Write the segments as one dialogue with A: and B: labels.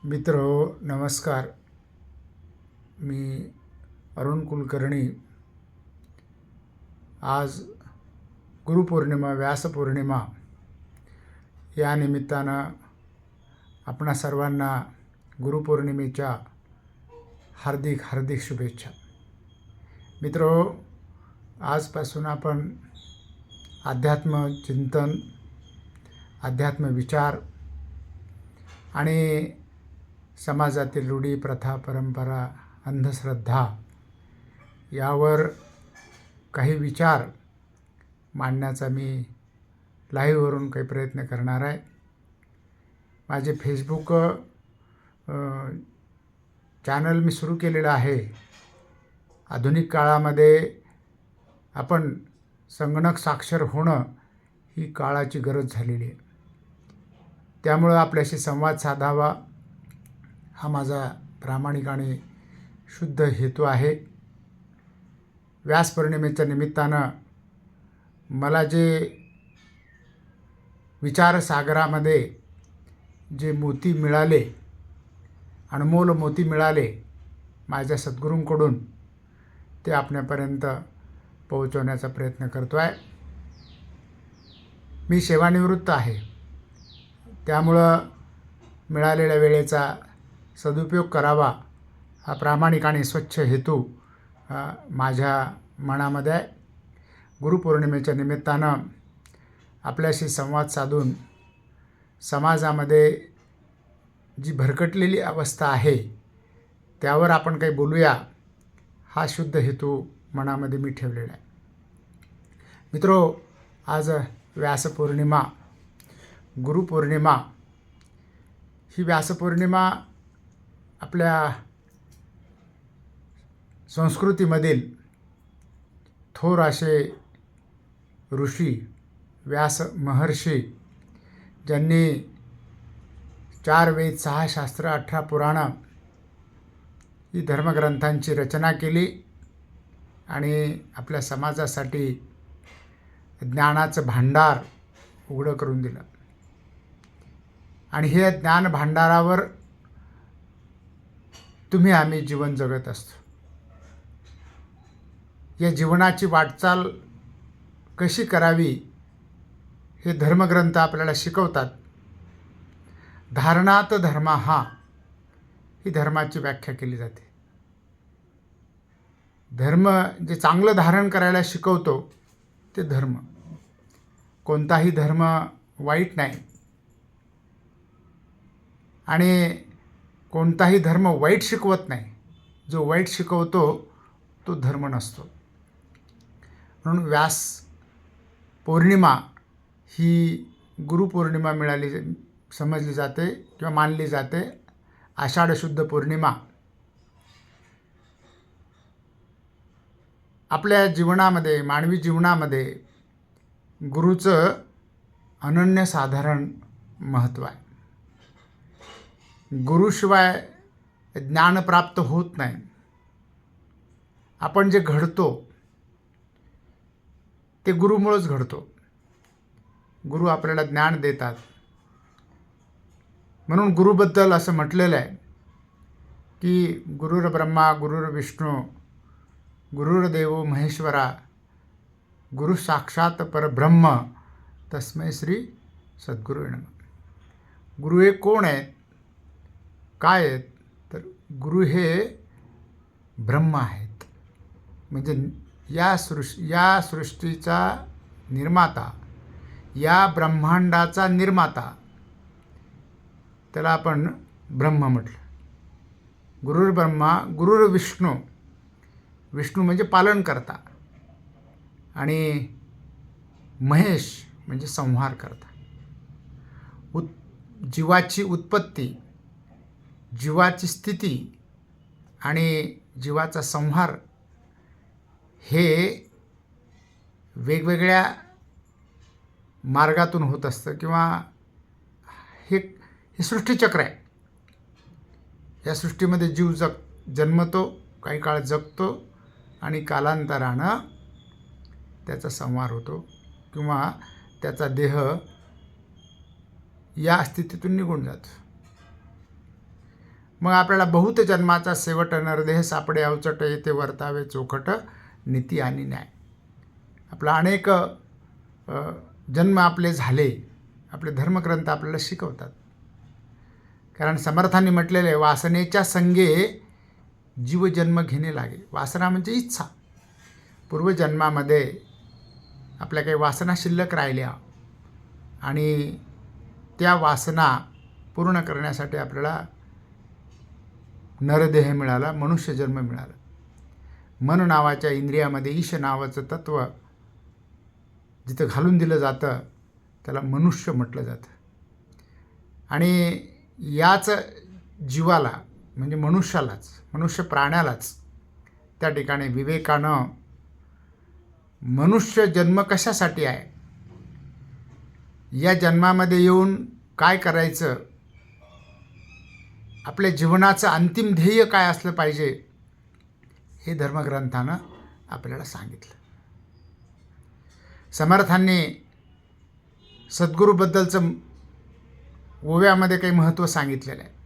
A: मित्र नमस्कार. मी अरुण कुलकर्णी. आज गुरुपौर्णिमा, व्यासपौर्णिमा या निमित्तानं आपणा सर्वांना गुरुपौर्णिमेच्या हार्दिक हार्दिक शुभेच्छा. मित्रो, आजपासून आपण अध्यात्म चिंतन, अध्यात्म विचार आणि समाजातील रूढी, प्रथा, परंपरा, अंधश्रद्धा यावर काही विचार मांडण्याचा मी लाईव्हवरून काही प्रयत्न करणार आहे. माझे फेसबुक चॅनल मी सुरू केलेलं आहे. आधुनिक काळामध्ये आपण संगणक साक्षर होणं ही काळाची गरज झालेली आहे. त्यामुळं आपल्याशी संवाद साधावा हा माझा प्रामाणिक आणि शुद्ध हेतू आहे. व्यासपौर्णिमेच्या निमित्तानं मला जे विचारसागरामध्ये जे मोती मिळाले, अनमोल मोती मिळाले माझ्या सद्गुरूंकडून, ते आपल्यापर्यंत पोहोचवण्याचा प्रयत्न करतो आहे. मी सेवानिवृत्त आहे, त्यामुळं मिळालेल्या वेळेचा सदुपयोग करावा हा प्रामाणिक आणि स्वच्छ हेतू माझ्या मनामध्ये आहे. गुरुपौर्णिमेच्या निमित्तानं आपल्याशी संवाद साधून समाजामध्ये जी भरकटलेली अवस्था आहे त्यावर आपण काही बोलूया, हा शुद्ध हेतू मनामध्ये मी ठेवलेला आहे. मित्रो, आज व्यासपौर्णिमा, गुरुपौर्णिमा. ही व्यासपौर्णिमा आपल्या संस्कृतीमधील थोर असे ऋषी व्यास महर्षी, ज्यांनी 4 वेद, 6 शास्त्र, 18 पुराणं ही धर्मग्रंथांची रचना केली आणि आपल्या समाजासाठी ज्ञानाचं भांडार उघडं करून दिलं. आणि हे ज्ञान भांडारावर तुम्ही आम्ही जीवन जगत असतो. या जीवनाची वाटचाल कशी करावी हे धर्मग्रंथ आपल्याला शिकवतात. धारणात धर्म हा, ही धर्माची व्याख्या केली जाते. धर्म जे चांगलं धारण करायला शिकवतो ते धर्म. कोणताही धर्म वाईट नाही आणि कोणताही धर्म वाईट शिकवत नाही. जो वाईट शिकवतो तो धर्म नसतो. म्हणून व्यास पौर्णिमा ही गुरुपौर्णिमा समजली जाते किंवा मानली जाते. आषाढ शुद्ध पौर्णिमा. आपल्या जीवनामध्ये, मानवी जीवनामध्ये गुरुचं अनन्यसाधारण महत्त्व आहे. गुरुशिवाय ज्ञान प्राप्त होत नाही. आपण जे घडतो ते गुरुमुळेच घडतो. गुरु आपल्याला ज्ञान देतात. म्हणून गुरुबद्दल असं म्हटलेलं आहे की गुरुर ब्रह्मा गुरुर विष्णू गुरुर्देवो महेश्वरा गुरु साक्षात परब्रह्म तस्मै श्री सद्गुरुवे नमः. गुरु हे कोण आहेत, काय आहेत? तर गुरु हे ब्रह्म आहेत. म्हणजे या सृष्टीचा निर्माता, या ब्रह्मांडाचा निर्माता, त्याला आपण ब्रह्म म्हटलं. गुरुर ब्रह्मा गुरुर विष्णू. विष्णू म्हणजे पालन करता आणि महेश म्हणजे संहार करता. जीवाची उत्पत्ती, जीवाची स्थिती आणि जीवाचा संहार हे वेगवेगळ्या मार्गातून होत असतं किंवा हे सृष्टीचक्र आहे. या सृष्टीमध्ये जीव जन्मतो, काही काळ जगतो आणि कालांतरानं त्याचा संहार होतो किंवा त्याचा देह या स्थितीतून निघून जातो. मग आपल्याला बहुत जन्माचा शेवट नरदेह सापडे अवचट येथे वर्तावे चोखट नीती आणि न्याय. आपला अनेक जन्म आपले झाले, आपले धर्मग्रंथ आपल्याला शिकवतात. कारण समर्थांनी म्हटलेले वासनेच्या संगे जीव जन्म घेणे लागे. वासना म्हणजे इच्छा. पूर्वजन्मामध्ये आपल्या काही वासना शिल्लक राहिल्या आणि त्या वासना पूर्ण करण्यासाठी आपल्याला नरदेह मिळाला, मनुष्य जन्म मिळाला. मन नावाच्या इंद्रियामध्ये ईश नावाचं तत्व जिथं घालून दिलं जातं त्याला मनुष्य म्हटलं जातं. आणि याच जीवाला म्हणजे मनुष्यालाच, मनुष्य प्राण्यालाच त्या ठिकाणी विवेकानं मनुष्य जन्म कशासाठी आहे, या जन्मामध्ये येऊन काय करायचं, आपल्या जीवनाचं अंतिम ध्येय काय असलं पाहिजे, हे धर्मग्रंथानं आपल्याला सांगितलं. समर्थांनी सद्गुरूबद्दलचं ओव्यामध्ये काही महत्त्व सांगितलेलं आहे.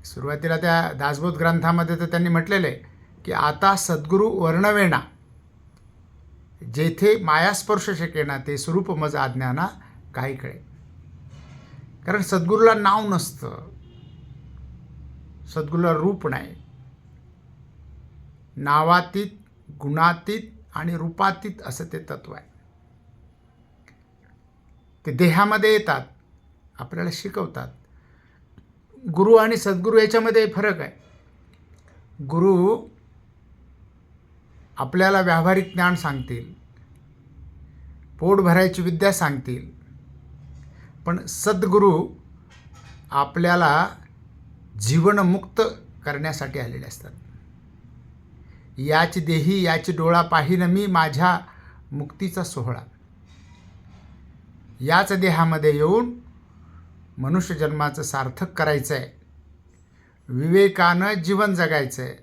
A: सुरुवातीला त्या दासबोध ग्रंथामध्ये तर त्यांनी म्हटलेलं आहे की आता सद्गुरू वर्णवेणा जेथे मायास्पर्श शकेना ते स्वरूप मज अज्ञाना काही कळे. कारण सद्गुरूला नाव नसतं, सद्गुरूला रूप नाही. नावातीत, गुणातीत आणि रूपातीत असं ते तत्व आहे. ते देहामध्ये येतात, आपल्याला शिकवतात. गुरु आणि सद्गुरू याच्यामध्ये फरक आहे. गुरु आपल्याला व्यावहारिक ज्ञान सांगतील, पोट भरायची विद्या सांगतील, पण सद्गुरू आपल्याला जीवनमुक्त करण्यासाठी आलेले असतात. याची देही याची डोळा पाहिन मी माझ्या मुक्तीचा सोहळा. याच देहामध्ये येऊन मनुष्य जन्माचं सार्थक करायचं आहे, विवेकानं जीवन जगायचं आहे.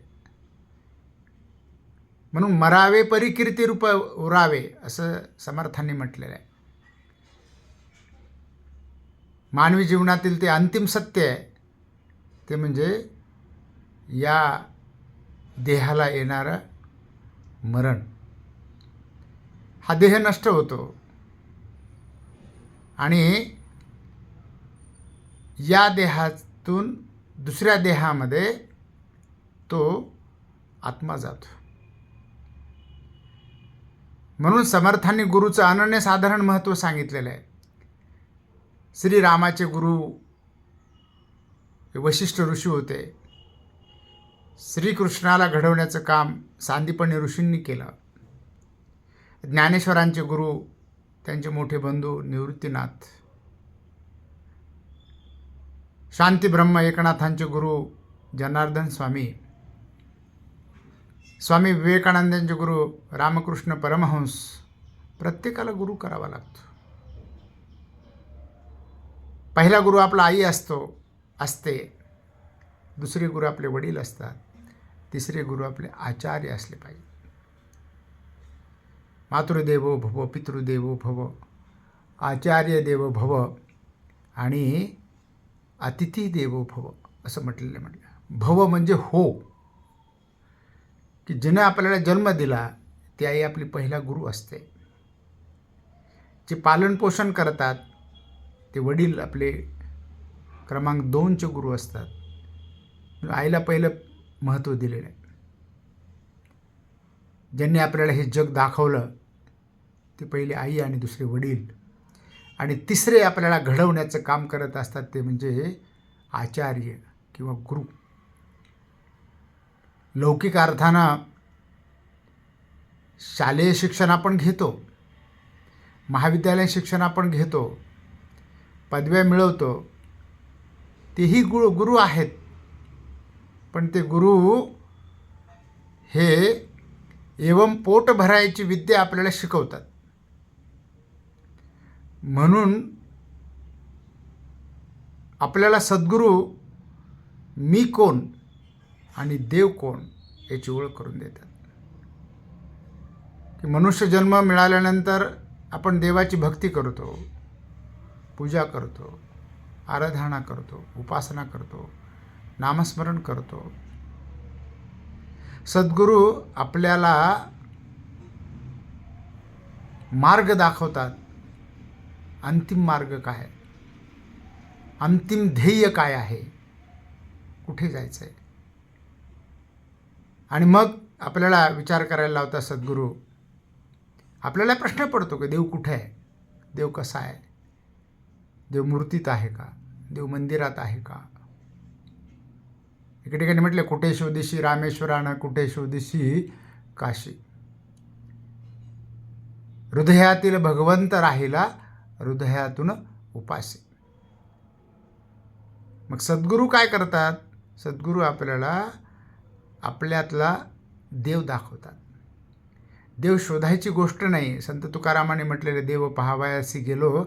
A: म्हणून मरावे परी कीर्ती रूप उरावे असं समर्थांनी म्हटलेलं आहे. मानवी जीवनातील ते अंतिम सत्य आहे ते म्हणजे या देहाला येणारं मरण. हा देह नष्ट होतो आणि या देहातून दुसऱ्या देहामध्ये तो आत्मा जातो. म्हणून समर्थांनी गुरुचं अनन्यसाधारण महत्त्व सांगितलेलं आहे. श्रीरामाचे गुरु वशिष्ठ ऋषी होते. श्रीकृष्णाला घडवण्याचं काम सांदीपनी ऋषींनी केलं. ज्ञानेश्वरांचे गुरु त्यांचे मोठे बंधू निवृत्तीनाथ. शांतीब्रह्म एकनाथांचे गुरु जनार्दन स्वामी. स्वामी विवेकानंदांचे गुरु रामकृष्ण परमहंस. प्रत्येकाला गुरु करावा लागतो. पहिला गुरु आपला आई असते. दुसरे गुरु आपले वडील असतात. तिसरे गुरु आपले आचार्य असले पाहिजे. मातृदेवो भव, पितृदेवो भव, आचार्य देवो भव आणि अतिथी देवो भव असं म्हटलं. भव म्हणजे हो, की जिनं आपल्याला जन्म दिला ती आई आपली पहिला गुरु असते. जे पालनपोषण करतात ते वडील आपले क्रमांक 2चे गुरु असतात. आईला पहिलं महत्त्व दिलेलं आहे. ज्यांनी आपल्याला हे जग दाखवलं ते पहिले आई आणि दुसरे वडील आणि तिसरे आपल्याला घडवण्याचं काम करत असतात ते म्हणजे आचार्य किंवा गुरु. लौकिक अर्थानं शालेय शिक्षण आपण घेतो, महाविद्यालयीन शिक्षण आपण घेतो, पदव्या मिळवतो, तेही गुरु आहेत. पण ते गुरु हे एवं पोट भरायची विद्या आपल्याला शिकवतात. म्हणून आपल्याला सद्गुरू मी कोण आणि देव कोण याची ओळख करून देतात. की मनुष्य जन्म मिळाल्यानंतर आपण देवाची भक्ती करतो, पूजा करतो, आराधना करतो, उपासना करतो, नामस्मरण करतो. सद्गुरू आपल्याला मार्ग दाखवतात. अंतिम मार्ग काय, अंतिम ध्येय काय आहे, कुठे जायचं आहे. आणि मग आपल्याला विचार करायला लावतात सद्गुरू. आपल्याला प्रश्न पडतो की देव कुठे आहे, देव कसा आहे, देव मूर्तीत आहे का, देव मंदिरात आहे का. एके ठिकाणी म्हटले, कुठे शोधिशी रामेश्वरानं, कुठे शोधिशी काशी. हृदयातील भगवंत राहिला, हृदयातून उपासे. मग सद्गुरू काय करतात, सद्गुरू आपल्याला आपल्यातला देव दाखवतात. देव शोधायची गोष्ट नाही. संत तुकारामाने म्हटलेले, देव पाहावयासी गेलो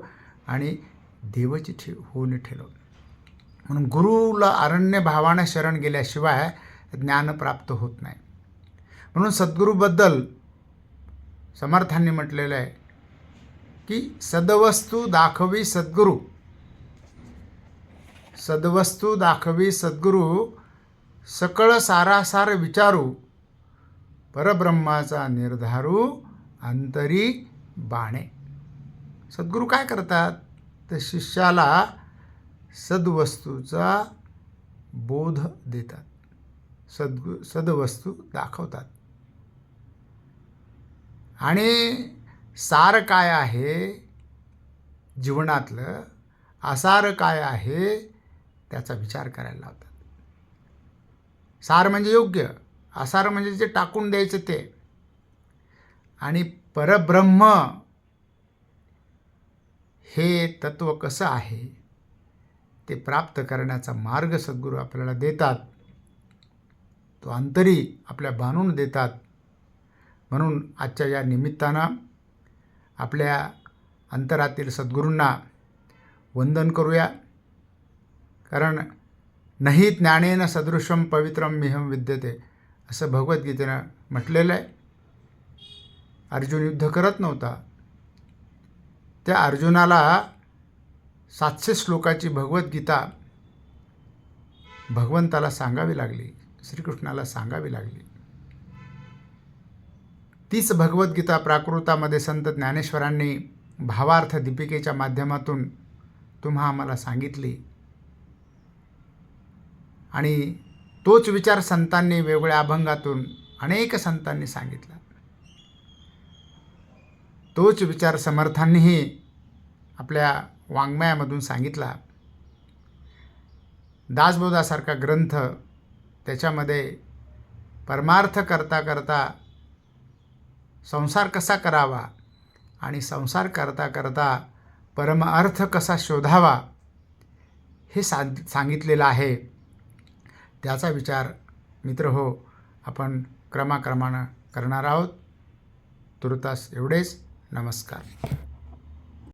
A: आणि देवची होऊन ठेलो. म्हणून गुरुला अरण्य भावाने शरण गेल्याशिवाय ज्ञान प्राप्त होत नाही. म्हणून सद्गुरूबद्दल समर्थांनी म्हटलेलं आहे की सद्वस्तू दाखवी सद्गुरू, सद्वस्तू दाखवी सद्गुरू, सकळ सारासार विचारू, परब्रह्माचा निर्धारू, अंतरी बाणे. सद्गुरू काय करतात, तर शिष्याला सद्वस्तूचा बोध देतात, सद्वस्तू दाखवतात. आणि सार काय आहे जीवनातलं, आसार काय आहे त्याचा विचार करायला लावतात. सार म्हणजे योग्य, आसार म्हणजे जे टाकून द्यायचं ते. आणि परब्रह्म हे तत्व कसं आहे ते प्राप्त करण्याचा मार्ग सद्गुरू आपल्याला देतात, तो अंतरी आपल्या बांधून देतात. म्हणून आजच्या या निमित्तानं आपल्या अंतरातील सद्गुरूंना वंदन करूया. कारण नहि ज्ञानेन सदृशम पवित्रम मिहम विद्यते, असं भगवद्गीतेनं म्हटलेलं आहे. अर्जुन युद्ध करत नव्हता, त्या अर्जुनाला 700 श्लोकाची भगवद्गीता भगवंताला सांगावी लागली, श्रीकृष्णाला सांगावी लागली. तीच भगवद्गीता प्राकृतामध्ये संत ज्ञानेश्वरांनी भावार्थ दीपिकेच्या माध्यमातून तुम्हा आम्हाला सांगितली. आणि तोच विचार संतांनी वेगवेगळ्या अभंगातून अनेक संतांनी सांगितला. तोच विचार समर्थांनीही आपल्या वाङ्मयामधून सांगितला. दासबोधासारखा ग्रंथ, त्याच्यामध्ये परमार्थ करता करता संसार कसा करावा आणि संसार करता करता परमार्थ कसा शोधावा हे सांगितलेलं आहे. त्याचा विचार मित्रहो आपण क्रमाक्रमानं करणार आहोत. तुर्तास एवढेच. नमस्कार.